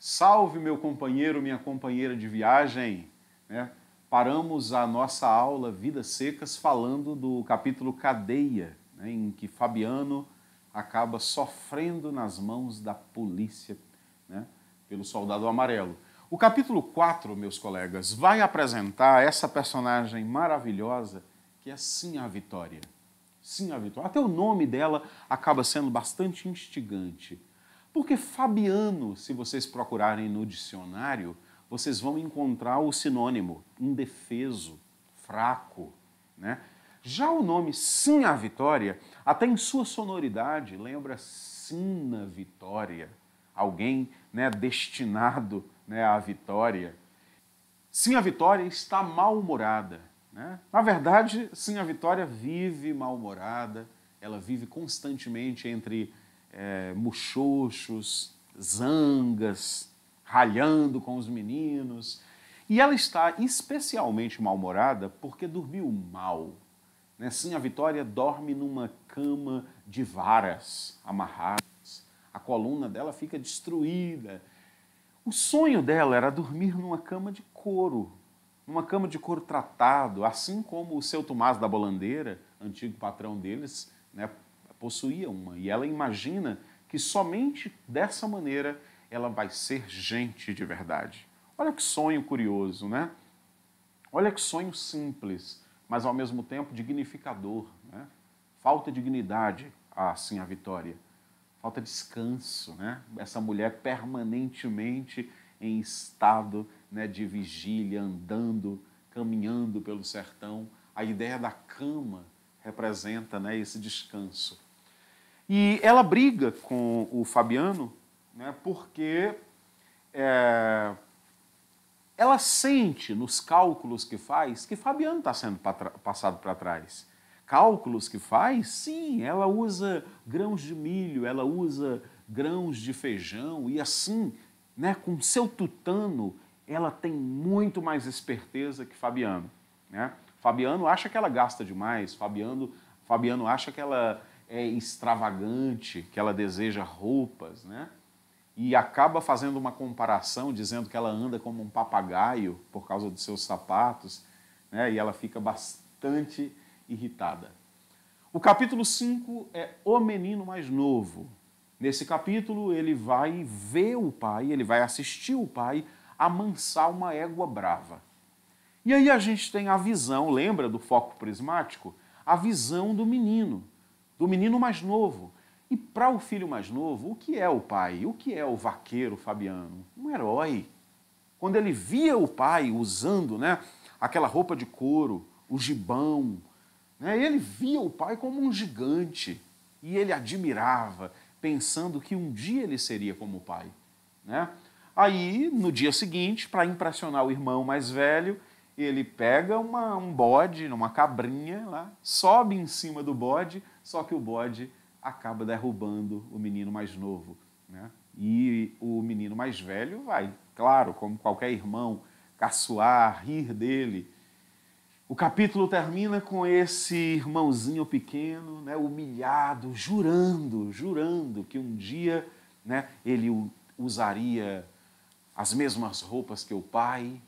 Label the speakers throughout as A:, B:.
A: Salve, meu companheiro, minha companheira de viagem, né? Paramos a nossa aula Vidas Secas falando do capítulo Cadeia, né? Em que Fabiano acaba sofrendo nas mãos da polícia, né? Pelo Soldado Amarelo. O capítulo 4, meus colegas, vai apresentar essa personagem maravilhosa que é Sim a Vitória. Sim a Vitória. Até o nome dela acaba sendo bastante instigante. Porque Fabiano, se vocês procurarem no dicionário, vocês vão encontrar o sinônimo indefeso, fraco, né? Já o nome Sim a Vitória, até em sua sonoridade, lembra Sina Vitória, alguém, né, destinado, né, à vitória. Sim a Vitória está mal-humorada, né? Na verdade, Sim a Vitória vive mal-humorada, ela vive constantemente entre muxoxos, zangas, ralhando com os meninos. E ela está especialmente mal-humorada porque dormiu mal. Né? Sim, a Vitória dorme numa cama de varas amarradas. A coluna dela fica destruída. O sonho dela era dormir numa cama de couro tratado, assim como o seu Tomás da Bolandeira, antigo patrão deles, né, possuía uma. E ela imagina que somente dessa maneira ela vai ser gente de verdade. Olha que sonho curioso, né? Olha que sonho simples, mas ao mesmo tempo dignificador, né? Falta dignidade, assim, a Vitória. Falta descanso, né? Essa mulher permanentemente em estado, né, de vigília, andando, caminhando pelo sertão. A ideia da cama representa, né, esse descanso. E ela briga com o Fabiano, né, porque ela sente nos cálculos que faz que Fabiano está sendo passado para trás. Cálculos que faz? Sim, ela usa grãos de milho, ela usa grãos de feijão e assim, né, com seu tutano, ela tem muito mais esperteza que Fabiano. Né? Fabiano acha que ela gasta demais, Fabiano acha que ela é extravagante, que ela deseja roupas, né? E acaba fazendo uma comparação, dizendo que ela anda como um papagaio por causa dos seus sapatos, né? E ela fica bastante irritada. O capítulo 5 é O Menino Mais Novo. Nesse capítulo ele vai ver o pai, ele vai assistir o pai amansar uma égua brava. E aí a gente tem a visão, lembra do foco prismático? A visão do menino mais novo. E para o filho mais novo, o que é o pai? O que é o vaqueiro Fabiano? Um herói. Quando ele via o pai usando, né, aquela roupa de couro, o gibão, né, ele via o pai como um gigante. E ele admirava, pensando que um dia ele seria como o pai. Né? Aí, no dia seguinte, para impressionar o irmão mais velho, ele pega um bode, uma cabrinha lá, sobe em cima do bode, só que o bode acaba derrubando o menino mais novo. Né? E o menino mais velho vai, claro, como qualquer irmão, caçoar, rir dele. O capítulo termina com esse irmãozinho pequeno, né, humilhado, jurando que um dia, né, ele usaria as mesmas roupas que o pai,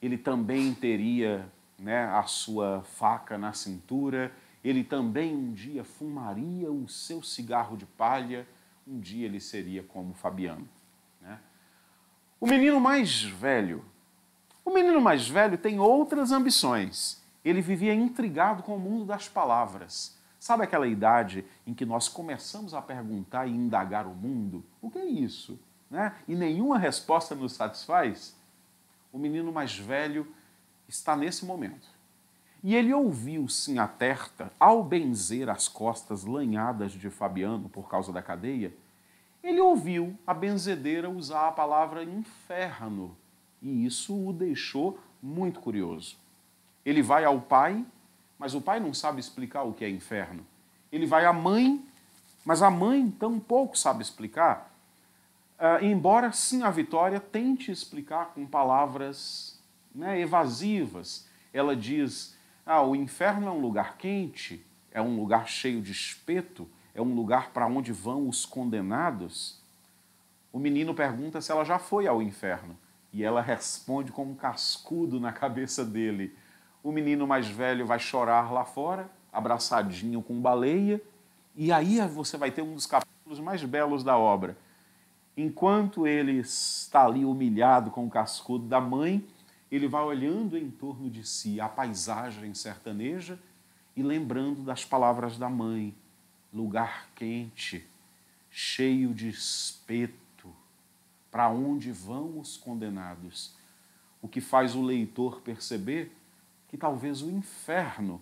A: ele também teria, né, a sua faca na cintura, ele também um dia fumaria o seu cigarro de palha, um dia ele seria como Fabiano. Né? O menino mais velho tem outras ambições. Ele vivia intrigado com o mundo das palavras. Sabe aquela idade em que nós começamos a perguntar e indagar o mundo? O que é isso? Né? E nenhuma resposta nos satisfaz? O menino mais velho está nesse momento. E ele ouviu Sinhaterta, ao benzer as costas lanhadas de Fabiano por causa da cadeia, ele ouviu a benzedeira usar a palavra inferno. E isso o deixou muito curioso. Ele vai ao pai, mas o pai não sabe explicar o que é inferno. Ele vai à mãe, mas a mãe tampouco sabe explicar. Embora sim a Vitória tente explicar com palavras, né, evasivas. Ela diz, o inferno é um lugar quente, é um lugar cheio de espeto, é um lugar para onde vão os condenados. O menino pergunta se ela já foi ao inferno e ela responde com um cascudo na cabeça dele. O menino mais velho vai chorar lá fora, abraçadinho com baleia, e aí você vai ter um dos capítulos mais belos da obra. Enquanto ele está ali humilhado com o cascudo da mãe, ele vai olhando em torno de si a paisagem sertaneja e lembrando das palavras da mãe. Lugar quente, cheio de espeto, para onde vão os condenados? O que faz o leitor perceber que talvez o inferno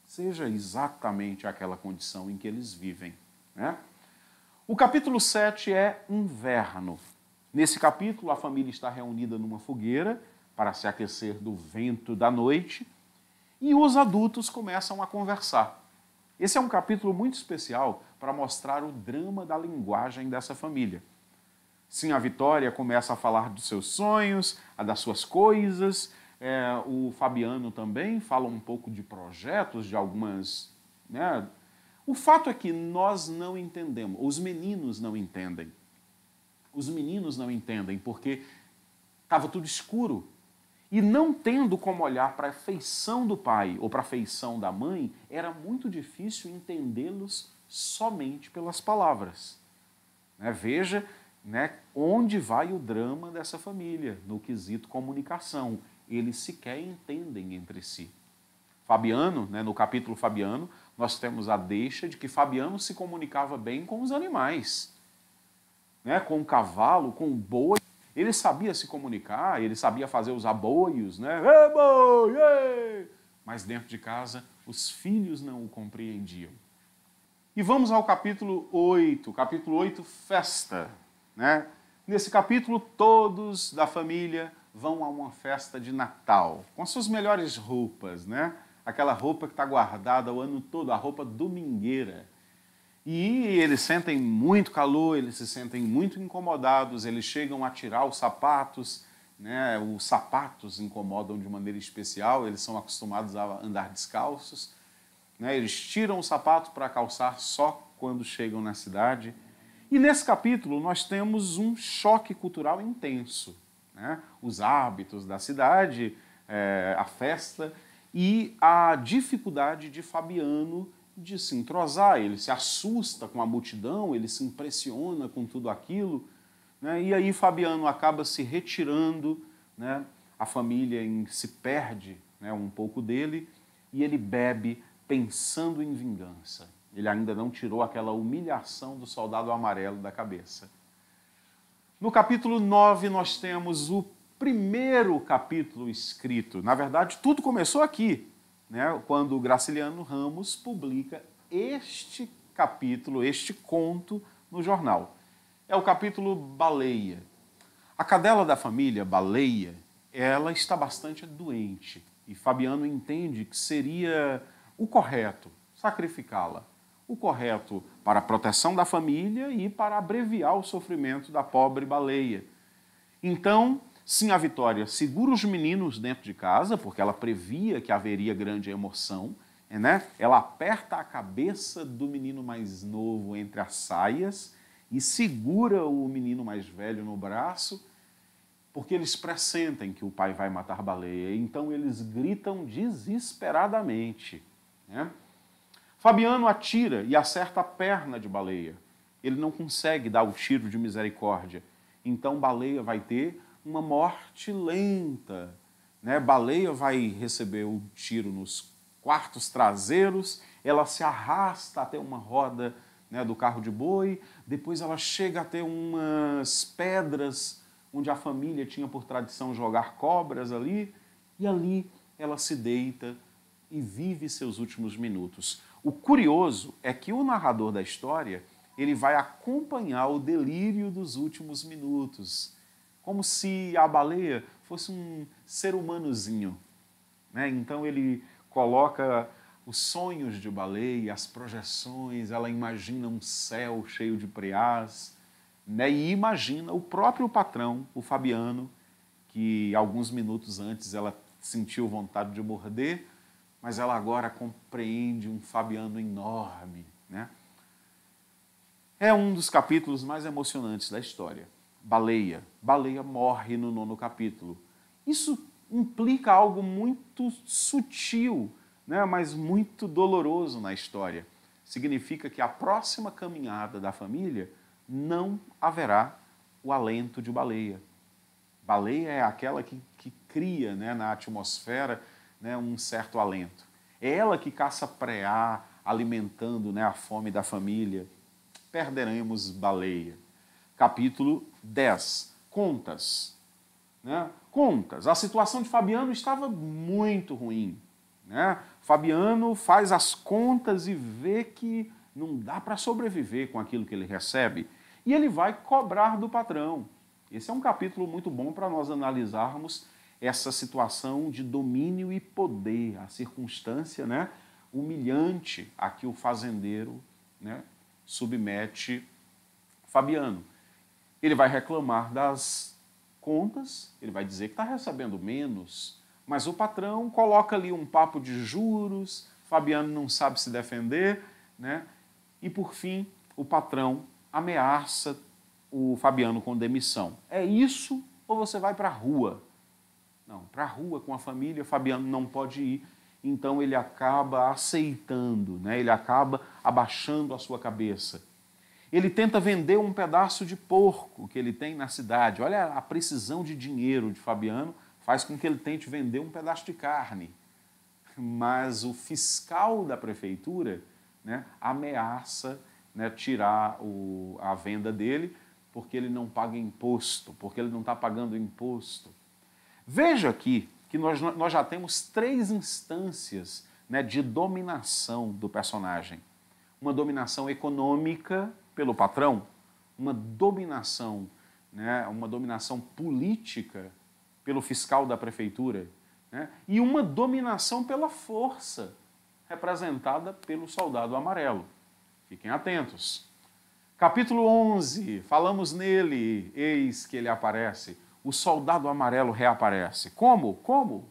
A: seja exatamente aquela condição em que eles vivem, né? O capítulo 7 é inverno. Nesse capítulo, a família está reunida numa fogueira para se aquecer do vento da noite e os adultos começam a conversar. Esse é um capítulo muito especial para mostrar o drama da linguagem dessa família. Sim, a Vitória começa a falar dos seus sonhos, das suas coisas. O Fabiano também fala um pouco de projetos, de algumas, né? O fato é que nós não entendemos, os meninos não entendem. Os meninos não entendem porque estava tudo escuro. E não tendo como olhar para a feição do pai ou para a feição da mãe, era muito difícil entendê-los somente pelas palavras. Veja, né, onde vai o drama dessa família, no quesito comunicação. Eles sequer entendem entre si. Fabiano, né, no capítulo Fabiano, nós temos a deixa de que Fabiano se comunicava bem com os animais, né, com o cavalo, com o boi. Ele sabia se comunicar, ele sabia fazer os aboios, né? Ei, boi, ei! Mas dentro de casa, os filhos não o compreendiam. E vamos ao capítulo 8. Capítulo 8, festa, né? Nesse capítulo, todos da família vão a uma festa de Natal, com as suas melhores roupas, né? Aquela roupa que está guardada o ano todo, a roupa domingueira. E eles sentem muito calor, eles se sentem muito incomodados, eles chegam a tirar os sapatos, né? Os sapatos incomodam de maneira especial, eles são acostumados a andar descalços, né? Eles tiram os sapatos para calçar só quando chegam na cidade. E nesse capítulo nós temos um choque cultural intenso, né? Os hábitos da cidade, a festa e a dificuldade de Fabiano de se entrosar. Ele se assusta com a multidão, ele se impressiona com tudo aquilo, né? E aí Fabiano acaba se retirando, né? A família se perde, né, um pouco dele e ele bebe pensando em vingança. Ele ainda não tirou aquela humilhação do soldado amarelo da cabeça. No capítulo 9 nós temos o primeiro capítulo escrito. Na verdade, tudo começou aqui, né, quando o Graciliano Ramos publica este capítulo, este conto no jornal. É o capítulo Baleia. A cadela da família, Baleia, ela está bastante doente e Fabiano entende que seria o correto sacrificá-la. O correto para a proteção da família e para abreviar o sofrimento da pobre baleia. Então, sim, a Vitória segura os meninos dentro de casa, porque ela previa que haveria grande emoção, né? Ela aperta a cabeça do menino mais novo entre as saias e segura o menino mais velho no braço, porque eles pressentem que o pai vai matar baleia. Então eles gritam desesperadamente, né? Fabiano atira e acerta a perna de Baleia. Ele não consegue dar o tiro de misericórdia. Então Baleia vai ter uma morte lenta, né? Baleia vai receber o tiro nos quartos traseiros, ela se arrasta até uma roda, né, do carro de boi, depois ela chega até umas pedras onde a família tinha por tradição jogar cobras ali, e ali ela se deita e vive seus últimos minutos. O curioso é que o narrador da história, ele vai acompanhar o delírio dos últimos minutos, como se a baleia fosse um ser humanozinho, né? Então ele coloca os sonhos de baleia, as projeções, ela imagina um céu cheio de preás, né? E imagina o próprio patrão, o Fabiano, que alguns minutos antes ela sentiu vontade de morder, mas ela agora compreende um Fabiano enorme, né? É um dos capítulos mais emocionantes da história. baleia. Baleia morre no 9º capítulo. Isso implica algo muito sutil, né, mas muito doloroso na história. Significa que a próxima caminhada da família não haverá o alento de baleia. Baleia é aquela que cria, né, na atmosfera, né, um certo alento. É ela que caça preá, alimentando, né, a fome da família. Perderemos baleia. Capítulo 10. Contas. Né? Contas. A situação de Fabiano estava muito ruim. Né? Fabiano faz as contas e vê que não dá para sobreviver com aquilo que ele recebe. E ele vai cobrar do patrão. Esse é um capítulo muito bom para nós analisarmos essa situação de domínio e poder, a circunstância, né, humilhante a que o fazendeiro, né, submete Fabiano. Ele vai reclamar das contas, ele vai dizer que está recebendo menos, mas o patrão coloca ali um papo de juros, Fabiano não sabe se defender, né, e por fim o patrão ameaça o Fabiano com demissão. É isso ou você vai para a rua? Não, para a rua com a família, Fabiano não pode ir, então ele acaba aceitando, né? Ele acaba abaixando a sua cabeça. Ele tenta vender um pedaço de porco que ele tem na cidade. Olha, a precisão de dinheiro de Fabiano faz com que ele tente vender um pedaço de carne. Mas o fiscal da prefeitura, né, ameaça, né, tirar a venda dele porque ele não paga imposto, porque ele não está pagando imposto. Veja aqui que nós já temos 3 instâncias, né, de dominação do personagem. Uma dominação econômica pelo patrão, uma dominação, né, uma dominação política pelo fiscal da prefeitura, né, e uma dominação pela força, representada pelo soldado amarelo. Fiquem atentos. Capítulo 11, falamos nele, eis que ele aparece. O soldado amarelo reaparece. Como? Como?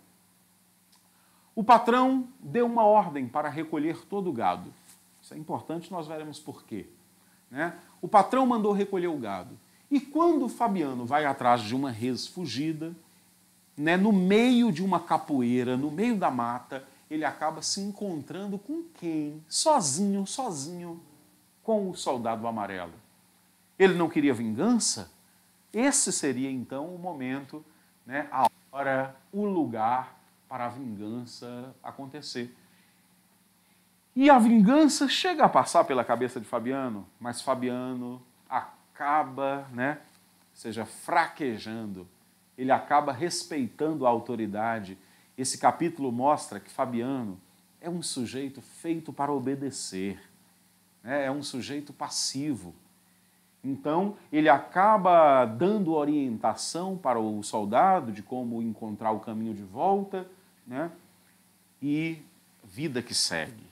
A: O patrão deu uma ordem para recolher todo o gado. Isso é importante, nós veremos por quê. Né? O patrão mandou recolher o gado. E quando o Fabiano vai atrás de uma res fugida, né, no meio de uma capoeira, no meio da mata, ele acaba se encontrando com quem? Sozinho, com o soldado amarelo. Ele não queria vingança? Esse seria, então, o momento, né, a hora, o lugar para a vingança acontecer. E a vingança chega a passar pela cabeça de Fabiano, mas Fabiano acaba, né, seja, fraquejando. Ele acaba respeitando a autoridade. Esse capítulo mostra que Fabiano é um sujeito feito para obedecer, né, é um sujeito passivo. Então, ele acaba dando orientação para o soldado de como encontrar o caminho de volta, né? E vida que segue.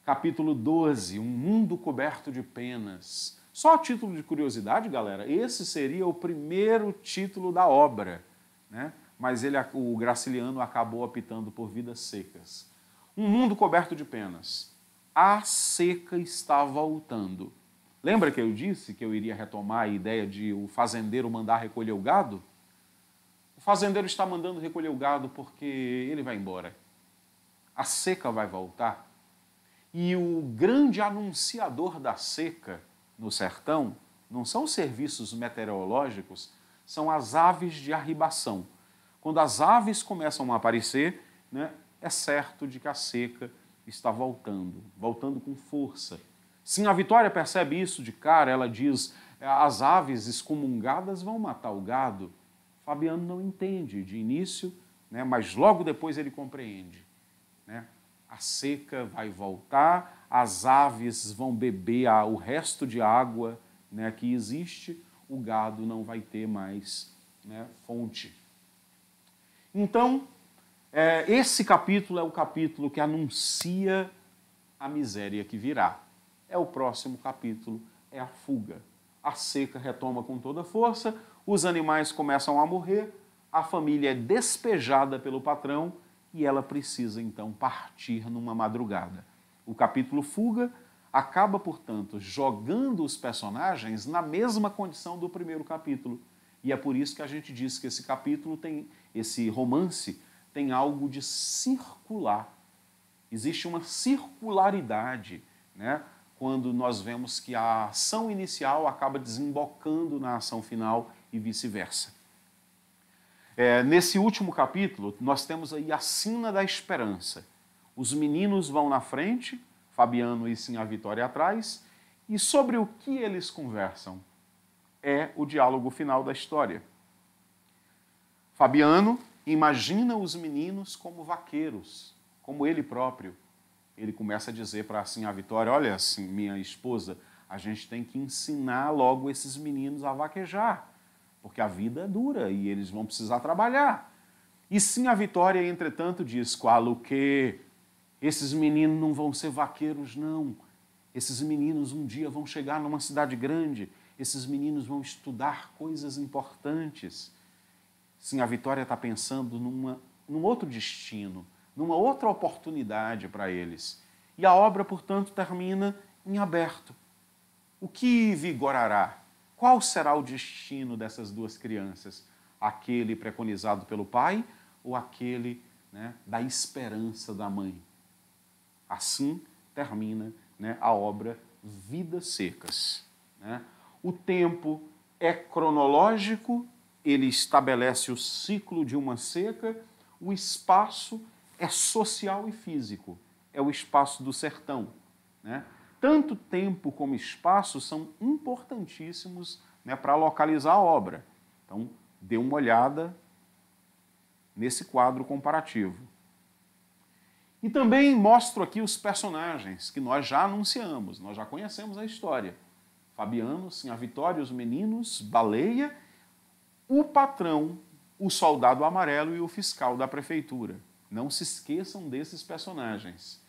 A: Capítulo 12, um mundo coberto de penas. Só a título de curiosidade, galera, esse seria o primeiro título da obra, né? Mas o Graciliano acabou optando por Vidas Secas. Um mundo coberto de penas. A seca está voltando. Lembra que eu disse que eu iria retomar a ideia de o fazendeiro mandar recolher o gado? O fazendeiro está mandando recolher o gado porque ele vai embora. A seca vai voltar. E o grande anunciador da seca no sertão não são os serviços meteorológicos, são as aves de arribação. Quando as aves começam a aparecer, né, é certo de que a seca está voltando com força. Sim, a Vitória percebe isso de cara, ela diz, as aves excomungadas vão matar o gado. Fabiano não entende de início, né, mas logo depois ele compreende. Né? A seca vai voltar, as aves vão beber o resto de água, né, que existe, o gado não vai ter mais, né, fonte. Então, esse capítulo é o capítulo que anuncia a miséria que virá. É o próximo capítulo, é a fuga. A seca retoma com toda força, os animais começam a morrer, a família é despejada pelo patrão e ela precisa, então, partir numa madrugada. O capítulo fuga, acaba, portanto, jogando os personagens na mesma condição do primeiro capítulo. E é por isso que a gente diz que esse capítulo tem, esse romance tem algo de circular. Existe uma circularidade, né? Quando nós vemos que a ação inicial acaba desembocando na ação final e vice-versa. Nesse último capítulo, nós temos aí a sina da esperança. Os meninos vão na frente, Fabiano e Sim a Vitória atrás, e sobre o que eles conversam? É o diálogo final da história. Fabiano imagina os meninos como vaqueiros, como ele próprio. Ele começa a dizer para assim a Vitória, olha, assim, minha esposa, a gente tem que ensinar logo esses meninos a vaquejar, porque a vida é dura e eles vão precisar trabalhar. E Sim a Vitória, entretanto, diz, qual o quê? Esses meninos não vão ser vaqueiros, não. Esses meninos um dia vão chegar numa cidade grande, esses meninos vão estudar coisas importantes. Sim, a Vitória está pensando num outro destino, numa outra oportunidade para eles. E a obra, portanto, termina em aberto. O que vigorará? Qual será o destino dessas duas crianças? Aquele preconizado pelo pai ou aquele, né, da esperança da mãe? Assim termina, né, a obra Vidas Secas. Né? O tempo é cronológico, ele estabelece o ciclo de uma seca, o espaço é social e físico, é o espaço do sertão. Né? Tanto tempo como espaço são importantíssimos, né, para localizar a obra. Então, dê uma olhada nesse quadro comparativo. E também mostro aqui os personagens que nós já anunciamos, nós já conhecemos a história. Fabiano, Sim a Vitória, os meninos, Baleia, o patrão, o soldado amarelo e o fiscal da prefeitura. Não se esqueçam desses personagens.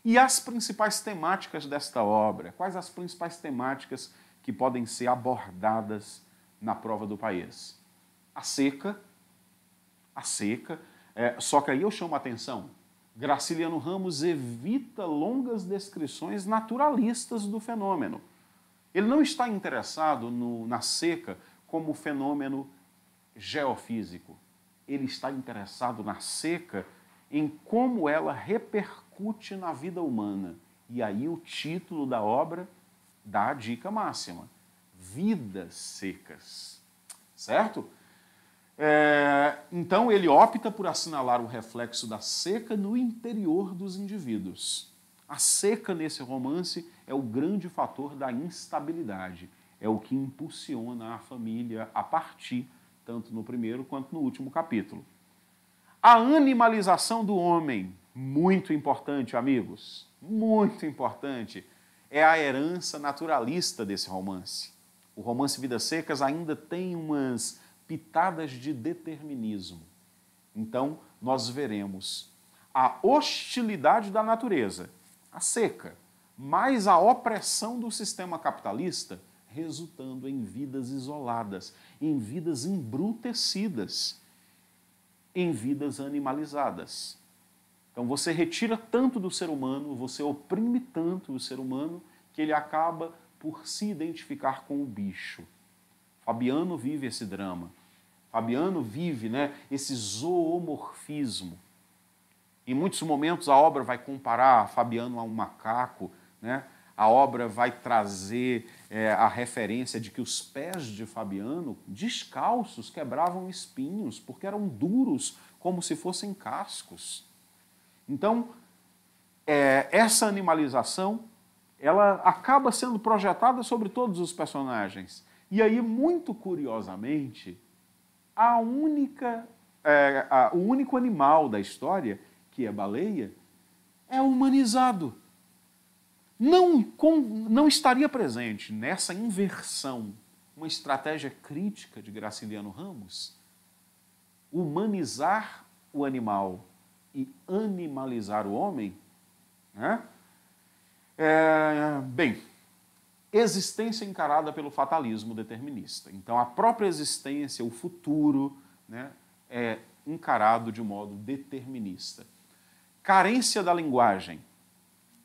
A: E as principais temáticas desta obra? Quais as principais temáticas que podem ser abordadas na prova do país? A seca, só que aí eu chamo a atenção. Graciliano Ramos evita longas descrições naturalistas do fenômeno. Ele não está interessado na seca como fenômeno geofísico. Ele está interessado na seca em como ela repercute na vida humana. E aí o título da obra dá a dica máxima. Vidas secas. Certo? Então ele opta por assinalar o reflexo da seca no interior dos indivíduos. A seca nesse romance é o grande fator da instabilidade, é o que impulsiona a família a partir, tanto no primeiro quanto no último capítulo. A animalização do homem, muito importante, amigos, muito importante, é a herança naturalista desse romance. O romance Vidas Secas ainda tem umas pitadas de determinismo. Então, nós veremos a hostilidade da natureza, a seca, mais a opressão do sistema capitalista, resultando em vidas isoladas, em vidas embrutecidas, em vidas animalizadas. Então, você retira tanto do ser humano, você oprime tanto o ser humano, que ele acaba por se identificar com o bicho. Fabiano vive esse drama. Fabiano vive, né, esse zoomorfismo. Em muitos momentos a obra vai comparar Fabiano a um macaco, né? A obra vai trazer a referência de que os pés de Fabiano, descalços, quebravam espinhos, porque eram duros, como se fossem cascos. Então, essa animalização, ela acaba sendo projetada sobre todos os personagens. E aí, muito curiosamente, o único animal da história, que é a baleia, é humanizado. Não estaria presente nessa inversão uma estratégia crítica de Graciliano Ramos? Humanizar o animal e animalizar o homem? Né? Bem, existência encarada pelo fatalismo determinista. Então, a própria existência, o futuro, né, é encarado de modo determinista. Carência da linguagem.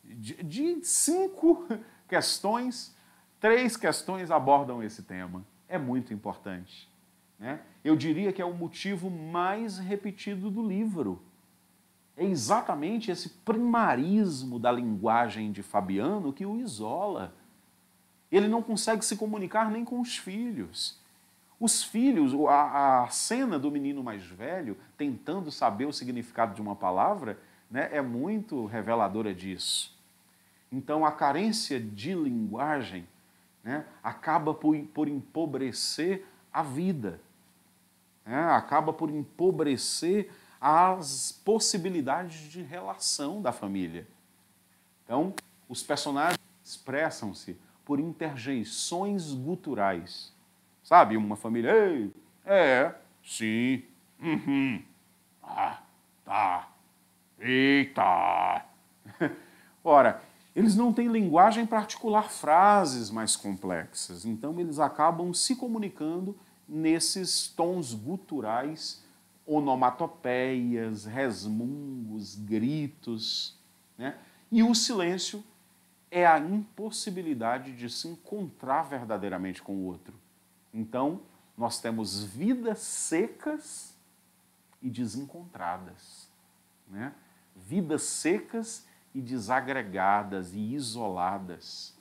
A: de 5 questões, 3 questões abordam esse tema. É muito importante, né? Eu diria que é o motivo mais repetido do livro. É exatamente esse primarismo da linguagem de Fabiano que o isola. Ele não consegue se comunicar nem com os filhos. Os filhos, a cena do menino mais velho tentando saber o significado de uma palavra, né, é muito reveladora disso. Então, a carência de linguagem, né, acaba por empobrecer a vida, né, acaba por empobrecer as possibilidades de relação da família. Então, os personagens expressam-se por interjeições guturais. Sabe, uma família, ei, sim, tá, eita. Ora, eles não têm linguagem para articular frases mais complexas, então eles acabam se comunicando nesses tons guturais, onomatopeias, resmungos, gritos, né? E o silêncio é a impossibilidade de se encontrar verdadeiramente com o outro. Então, nós temos vidas secas e desencontradas, né? Vidas secas e desagregadas e isoladas.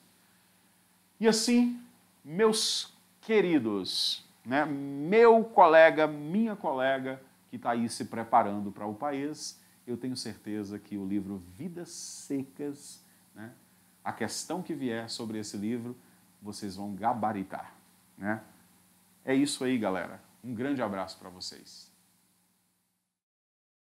A: E assim, meus queridos, né? Meu colega, minha colega, que está aí se preparando para o país, eu tenho certeza que o livro Vidas Secas, né? A questão que vier sobre esse livro, vocês vão gabaritar, né? É isso aí, galera. Um grande abraço para vocês.